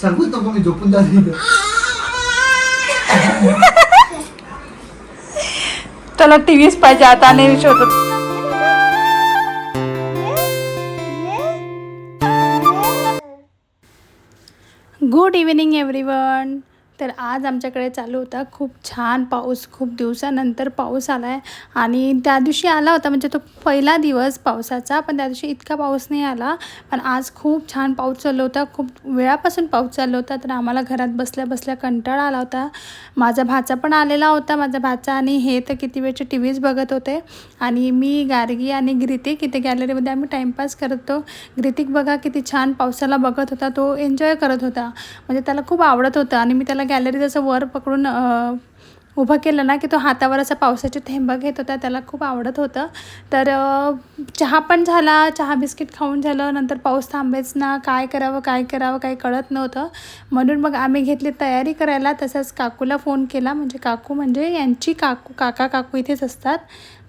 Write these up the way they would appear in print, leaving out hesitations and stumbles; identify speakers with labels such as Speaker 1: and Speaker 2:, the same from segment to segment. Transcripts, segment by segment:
Speaker 1: सांगूच नको मी झोपून जाते.
Speaker 2: त्याला टीव्हीच पाहिजे आता आणि शोधत. Good evening everyone. तर आज आमच्याकडे चालू होता खूप छान पाऊस. खूप दिवसानंतर पाऊस आला आहे आणि त्या दिवशी आला होता म्हणजे तो पहिला दिवस पावसाचा, पण त्या दिवशी इतका पाऊस नाही आला. पण आज खूप छान पाऊस चालू होता. खूप वेळापासून पाऊस चालू होता. तर आम्हाला घरात बसल्या बसल्या कंटाळा आला होता. माझा भाचा पण आलेला होता. माझा भाचा आणि हे तर किती वेळचे टी व्हीज बघत होते आणि मी, गार्गी आणि ग्रितिक इथे गॅलरीमध्ये आम्ही टाईमपास करत होतो. ग्रितिक बघा किती छान पावसाला बघत होता. तो एन्जॉय करत होता, म्हणजे त्याला खूप आवडत होतं. आणि मी त्याला गॅलरीत असं वर पकडून उभं केलं ना की तो हातावर असा पावसाचे थेंब घेत होता. त्याला खूप आवडत होतं. तर चहा पण झाला, चहा बिस्किट खाऊन झालं. नंतर पाऊस थांबेच ना, काय करावं काही कळत नव्हतं. म्हणून मग आम्ही घेतली तयारी करायला. तसंच काकूला फोन केला, म्हणजे काकू म्हणजे यांची काकू इथेच असतात,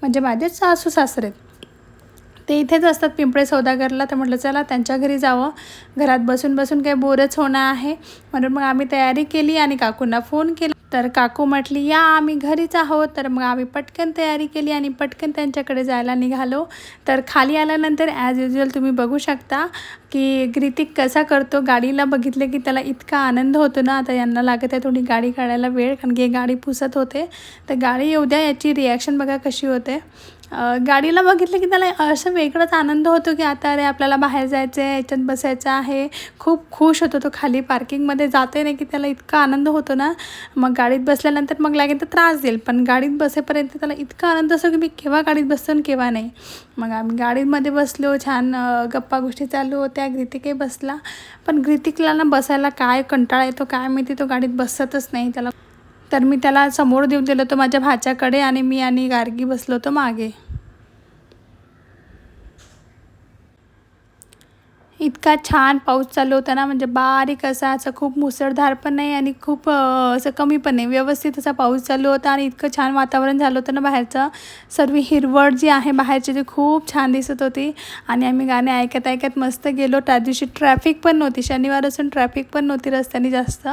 Speaker 2: म्हणजे माझे सासू सासरे ते इथेच असतात पिंपळे सौदागरला. तर म्हटलं चला त्यांच्या घरी जावं, घरात बसून बसून काही बोरच होणं आहे. म्हणून मग आम्ही तयारी केली आणि काकूंना फोन केला. तर काकू म्हटली या आम्ही घरीच आहोत. तर मग आम्ही पटकन तयारी केली आणि पटकन त्यांच्याकडे जायला निघालो. तर खाली आल्यानंतर ॲज युज्युअल तुम्ही बघू शकता की ग्रितिक कसा करतो. गाडीला बघितले की त्याला इतका आनंद होतो ना. आता यांना लागत आहे थोडी गाडी काढायला वेळ, कारण की गाडी पुसत होते. तर गाडी येऊ द्या, याची रिॲक्शन बघा कशी होते. गाडीला बघितलं की त्याला असं वेगळाच आनंद होतो की आता अरे आपल्याला बाहेर जायचं आहे, याच्यात बसायचं आहे. खूप खुश होतो तो. खाली पार्किंगमध्ये जाते नाही की त्याला इतका आनंद होतो ना. मग गाडीत बसल्यानंतर मग लागेल तर त्रास देईल, पण गाडीत बसेपर्यंत त्याला इतका आनंद असतो की मी केव्हा गाडीत बसतो आणि केव्हा नाही. मग आम्ही गाडीमध्ये बसलो, छान गप्पा गोष्टी चालू होत्या. ग्रितिकही बसला, पण ग्रितिकला ना बसायला काय कंटाळा येतो काय माहिती, तो गाडीत बसतच नाही त्याला. तर मी त्याला समोर देऊन दिलं होतं माझ्या भाच्याकडे आणि मी आणि गार्गी बसलो होतो मागे. इतका छान पाऊस चालू होता ना, म्हणजे बारीक असा, असं खूप मुसळधार पण नाही आणि खूप असं कमी पण नाही, व्यवस्थित असा पाऊस चालू होता. आणि इतकं छान वातावरण झालं होतं ना बाहेरचं. सर्व हिरवळ जी आहे बाहेरची ती खूप छान दिसत होती. आणि आम्ही गाणे ऐकत ऐकत मस्त गेलो. त्या दिवशी ट्रॅफिक पण नव्हती, शनिवार असून ट्रॅफिक पण नव्हती रस्त्याने जास्त.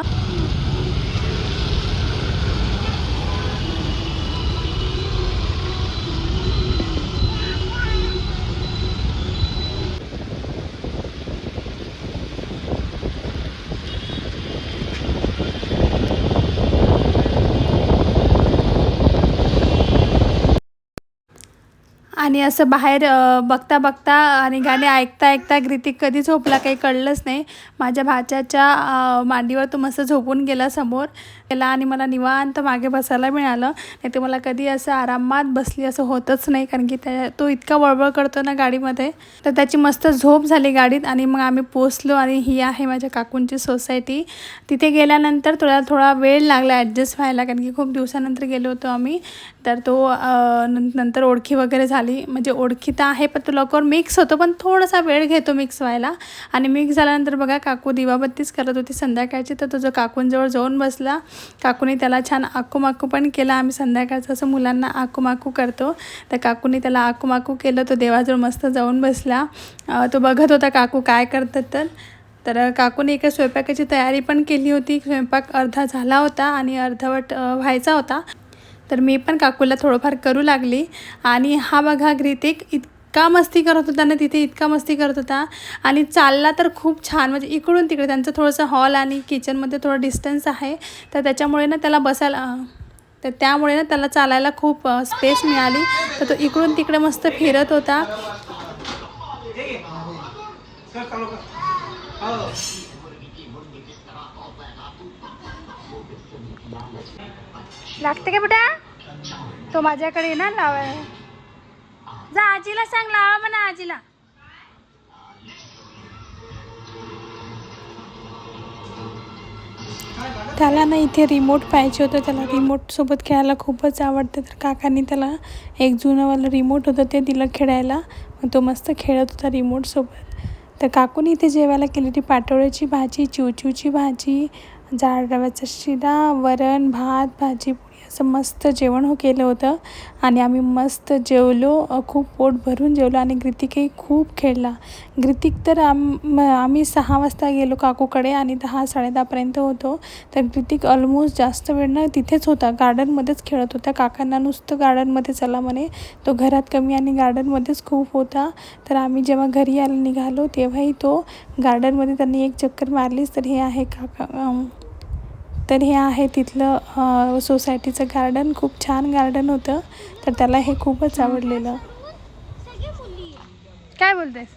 Speaker 2: आणि असं बाहेर बघता बघता आणि गाणे ऐकता ऐकता ग्रितिक कधी झोपला काही कळलंच नाही. माझ्या भाच्याच्या मांडीवर तो मस्त झोपून गेला समोर गेला आणि मला निवांत मागे बसायला मिळालं. नाही तर मला कधी असं आरामात बसली असं होतच नाही, कारण की तो इतका वळवळ करतो ना गाडीमध्ये. तर त्याची मस्त झोप झाली गाडीत. आणि मग आम्ही पोचलो आणि ही आहे माझ्या काकूंची सोसायटी. तिथे गेल्यानंतर थोडा वेळ लागला ॲडजस्ट व्हायला, कारण की खूप दिवसानंतर गेलो होतो आम्ही. तर तो नंतर ओळखी वगैरे झाली, म्हणजे ओळखी तर आहे पण तो लवकर मिक्स होतो, पण थोडासा वेळ घेतो मिक्स व्हायला. आणि मिक्स झाल्यानंतर बघा काकू दिवाबत्तीच करत होती संध्याकाळची. तर तो जो काकूंजवळ जाऊन बसला, काकूने त्याला छान आकूमाकू पण केला. आम्ही संध्याकाळचं असं मुलांना आकूमाकू करतो, तर काकूने त्याला आकूमाकू केलं. तो देवाजवळ मस्त जाऊन बसला. तो बघत होता काकू काय करतात. तर काकूने एका स्वयंपाकाची तयारी पण केली होती. स्वयंपाक अर्धा झाला होता आणि अर्धवट व्हायचा होता. तर मी पण काकूला थोडंफार करू लागली. आणि हा बघा ग्रितिक इतका मस्ती करत होता ना तिथे, इतका मस्ती करत होता. आणि चालला तर खूप छान, म्हणजे इकडून तिकडे. त्यांचं थोडंसं हॉल आणि किचनमध्ये थोडं डिस्टन्स आहे, तर त्याच्यामुळे ना त्याला त्यामुळे ना त्याला चालायला खूप स्पेस मिळाली. तर तो इकडून तिकडे मस्त फिरत होता. लागते का बेटा? तो माझ्याकडे येणार लावाय. जा आजीला सांग लावा म्हणा आजीला. त्याला ना इथे रिमोट पाहिजे होतं. त्याला रिमोटसोबत खेळायला खूपच आवडतं. तर काकांनी त्याला एक जुनंवालं रिमोट होतं ते दिलं खेळायला. मग तो मस्त खेळत होता रिमोटसोबत. तर काकूने इथे जेवायला केली होती पाटोळ्याची भाजी, चिवचिवची भाजी, जाड रव्याचा शिरा, वरण, भात, भाजी पोळी असं मस्त जेवण केलं होतं आणि आम्ही मस्त जेवलो, खूप पोट भरून जेवलो. आणि ग्रितिकही खूप खेळला. ग्रितिक तर आम्ही 6 वाजता गेलो काकूकडे आणि 10-10:30पर्यंत होतो. तर ग्रितिक ऑलमोस्ट जास्त वेळ ना तिथेच होता, गार्डनमध्येच खेळत होता. काकांना नुसतं गार्डनमध्ये चला म्हणे, तो घरात कमी आणि गार्डनमध्येच खूप होता. तर आम्ही जेव्हा घरी निघालो तेव्हाही तो गार्डनमध्ये त्यांनी एक चक्कर मारलीच. तर हे आहे तर हे आहे तिथलं सोसायटीचं गार्डन. खूप छान गार्डन होतं. तर त्याला हे खूपच आवडलेलं. काय बोलतेस?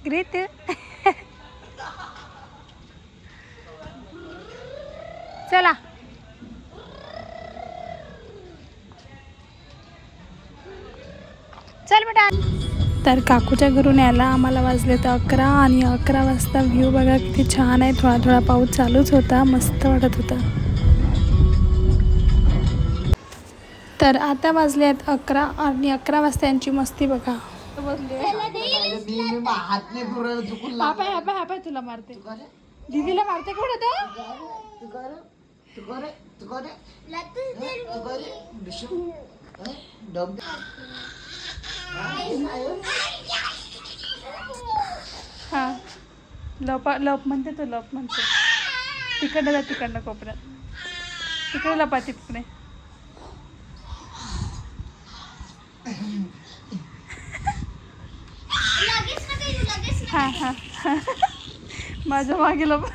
Speaker 2: ग्रेट. चला चल बेटा. तर काकूच्या घरून यायला आम्हाला वाजले तर 11 आणि 11 वाजता व्ह्यू बघा किती छान आहे. थोडा थोडा पाऊस चालूच होता, मस्त वाटत होता. तर आता वाजले आहेत 11 आणि 11 वाजता यांची मस्ती बघा. हापाय तुला मारते, दीदीला मारते. कोण हा लप म्हणते, तो लप म्हणते. तिकडनं जा, तिकडनं कोपऱ्यात, तिकडे लपा, तिकडे. हा हा माझ्या मागे लप.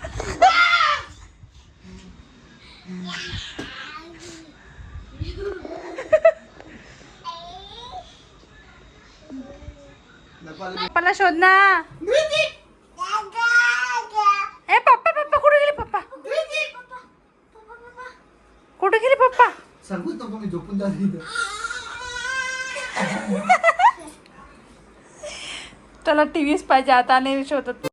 Speaker 2: पप्पाला शोध ना. ए पप्पा पप्पा कुठे गेले? पप्पा कुठे गेले? पप्पा
Speaker 1: सांगूच नको, मी झोपून जाईल.
Speaker 2: त्याला टीव्हीच पाहिजे आता, नाही शोधत.